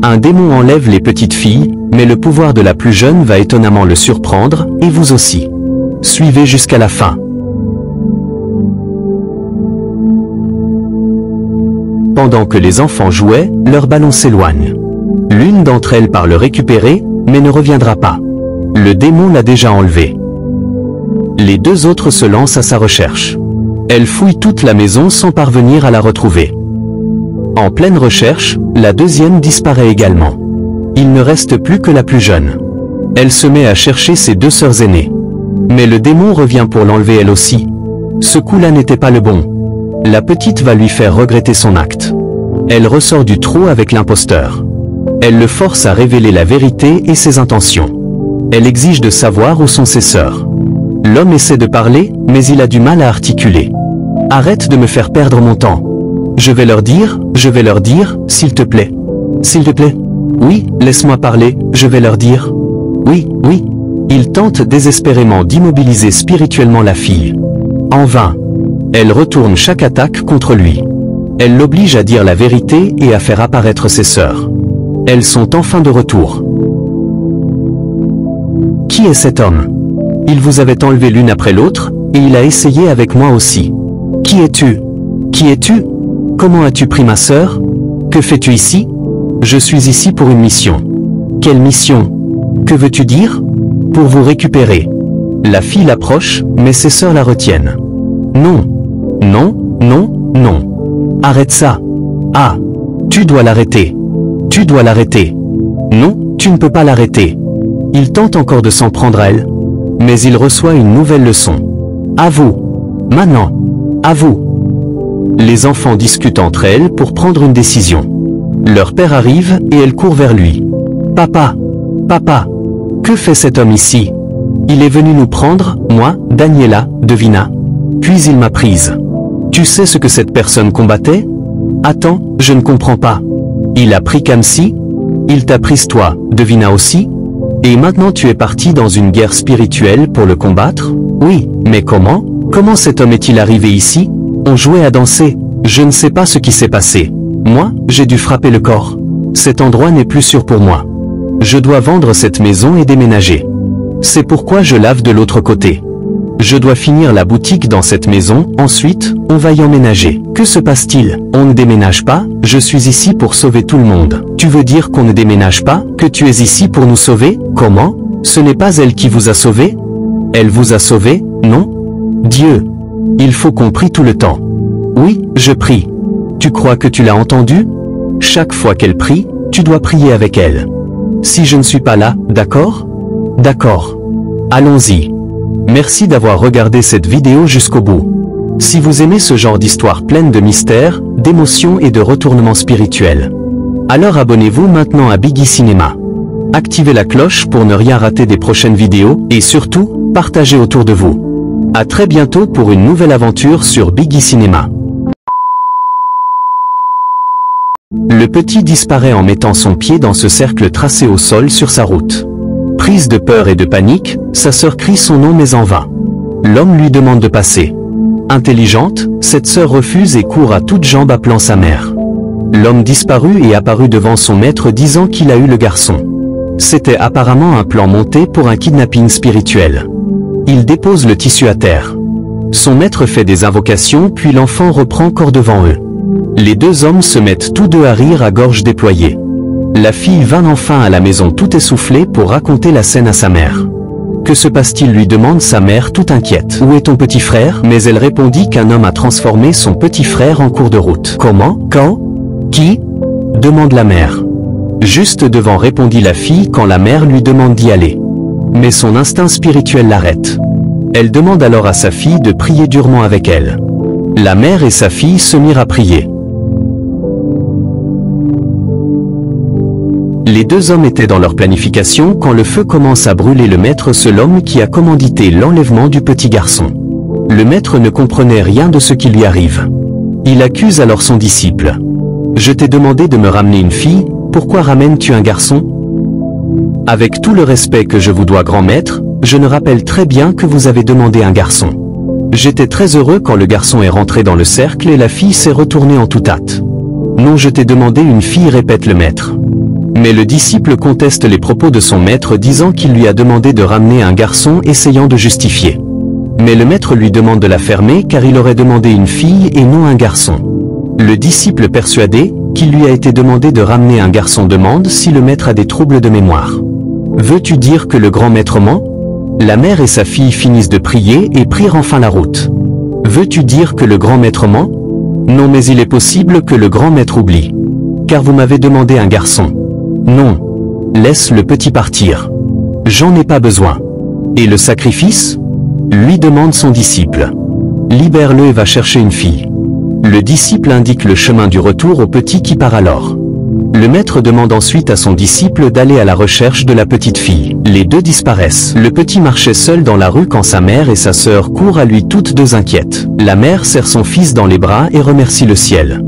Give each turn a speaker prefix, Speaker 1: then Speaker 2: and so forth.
Speaker 1: Un démon enlève les petites filles, mais le pouvoir de la plus jeune va étonnamment le surprendre, et vous aussi. Suivez jusqu'à la fin. Pendant que les enfants jouaient, leur ballon s'éloigne. L'une d'entre elles part le récupérer, mais ne reviendra pas. Le démon l'a déjà enlevé. Les deux autres se lancent à sa recherche. Elle fouille toute la maison sans parvenir à la retrouver. En pleine recherche, la deuxième disparaît également. Il ne reste plus que la plus jeune. Elle se met à chercher ses deux sœurs aînées. Mais le démon revient pour l'enlever elle aussi. Ce coup-là n'était pas le bon. La petite va lui faire regretter son acte. Elle ressort du trou avec l'imposteur. Elle le force à révéler la vérité et ses intentions. Elle exige de savoir où sont ses sœurs. L'homme essaie de parler, mais il a du mal à articuler. « Arrête de me faire perdre mon temps. Je vais leur dire, s'il te plaît. S'il te plaît. Oui, laisse-moi parler, je vais leur dire. Oui, oui. » Il tente désespérément d'immobiliser spirituellement la fille. En vain. Elle retourne chaque attaque contre lui. Elle l'oblige à dire la vérité et à faire apparaître ses sœurs. Elles sont enfin de retour. Qui est cet homme? Il vous avait enlevé l'une après l'autre, et il a essayé avec moi aussi. Qui es-tu? Qui es-tu? Comment as-tu pris ma sœur? Que fais-tu ici? Je suis ici pour une mission. Quelle mission? Que veux-tu dire? Pour vous récupérer. La fille l'approche, mais ses sœurs la retiennent. Non. Non, non, non. Arrête ça. Ah. Tu dois l'arrêter. Tu dois l'arrêter. Non, tu ne peux pas l'arrêter. Il tente encore de s'en prendre à elle. Mais il reçoit une nouvelle leçon. À vous. Maintenant. À vous. Les enfants discutent entre elles pour prendre une décision. Leur père arrive et elle court vers lui. Papa. Papa. Que fait cet homme ici? Il est venu nous prendre, moi, Daniela, devina. Puis il m'a prise. Tu sais ce que cette personne combattait? Attends, je ne comprends pas. Il a pris Kamsi? Il t'a prise toi, devina aussi? Et maintenant tu es parti dans une guerre spirituelle pour le combattre? Oui, mais comment? Comment cet homme est-il arrivé ici? On jouait à danser. Je ne sais pas ce qui s'est passé. Moi, j'ai dû frapper le corps. Cet endroit n'est plus sûr pour moi. Je dois vendre cette maison et déménager. C'est pourquoi je lave de l'autre côté. Je dois finir la boutique dans cette maison, ensuite, on va y emménager. Que se passe-t-il? On ne déménage pas? Je suis ici pour sauver tout le monde. Tu veux dire qu'on ne déménage pas? Que tu es ici pour nous sauver? Comment? Ce n'est pas elle qui vous a sauvé? Elle vous a sauvé, non? Dieu. Il faut qu'on prie tout le temps. Oui, je prie. Tu crois que tu l'as entendu? Chaque fois qu'elle prie, tu dois prier avec elle. Si je ne suis pas là, d'accord? D'accord. Allons-y. Merci d'avoir regardé cette vidéo jusqu'au bout. Si vous aimez ce genre d'histoire pleine de mystères, d'émotions et de retournements spirituels, alors abonnez-vous maintenant à Biggie Cinéma. Activez la cloche pour ne rien rater des prochaines vidéos et surtout, partagez autour de vous. À très bientôt pour une nouvelle aventure sur Biggie Cinéma. Le petit disparaît en mettant son pied dans ce cercle tracé au sol sur sa route. Prise de peur et de panique, sa sœur crie son nom mais en vain. L'homme lui demande de passer. Intelligente, cette sœur refuse et court à toutes jambes appelant sa mère. L'homme disparut et apparut devant son maître disant qu'il a eu le garçon. C'était apparemment un plan monté pour un kidnapping spirituel. Il dépose le tissu à terre. Son maître fait des invocations puis l'enfant reprend corps devant eux. Les deux hommes se mettent tous deux à rire à gorge déployée. La fille vint enfin à la maison tout essoufflée pour raconter la scène à sa mère. Que se passe-t-il lui demande sa mère tout inquiète. Où est ton petit frère? Mais elle répondit qu'un homme a transformé son petit frère en cours de route. Comment? Quand? Qui? Demande la mère. Juste devant répondit la fille quand la mère lui demande d'y aller. Mais son instinct spirituel l'arrête. Elle demande alors à sa fille de prier durement avec elle. La mère et sa fille se mirent à prier. Les deux hommes étaient dans leur planification quand le feu commence à brûler le maître, seul homme qui a commandité l'enlèvement du petit garçon. Le maître ne comprenait rien de ce qui lui arrive. Il accuse alors son disciple. « Je t'ai demandé de me ramener une fille, pourquoi ramènes-tu un garçon? Avec tout le respect que je vous dois, grand maître, je me rappelle très bien que vous avez demandé un garçon. J'étais très heureux quand le garçon est rentré dans le cercle et la fille s'est retournée en toute hâte. Non, je t'ai demandé une fille, répète le maître. Mais le disciple conteste les propos de son maître disant qu'il lui a demandé de ramener un garçon, essayant de justifier. Mais le maître lui demande de la fermer car il aurait demandé une fille et non un garçon. Le disciple persuadé qu'il lui a été demandé de ramener un garçon demande si le maître a des troubles de mémoire. Veux-tu dire que le grand maître ment? La mère et sa fille finissent de prier et prirent enfin la route. Veux-tu dire que le grand maître ment? Non, mais il est possible que le grand maître oublie. Car vous m'avez demandé un garçon. Non. Laisse le petit partir. J'en ai pas besoin. Et le sacrifice? Lui demande son disciple. Libère-le et va chercher une fille. Le disciple indique le chemin du retour au petit qui part alors. Le maître demande ensuite à son disciple d'aller à la recherche de la petite fille. Les deux disparaissent. Le petit marchait seul dans la rue quand sa mère et sa sœur courent à lui toutes deux inquiètes. La mère serre son fils dans les bras et remercie le ciel.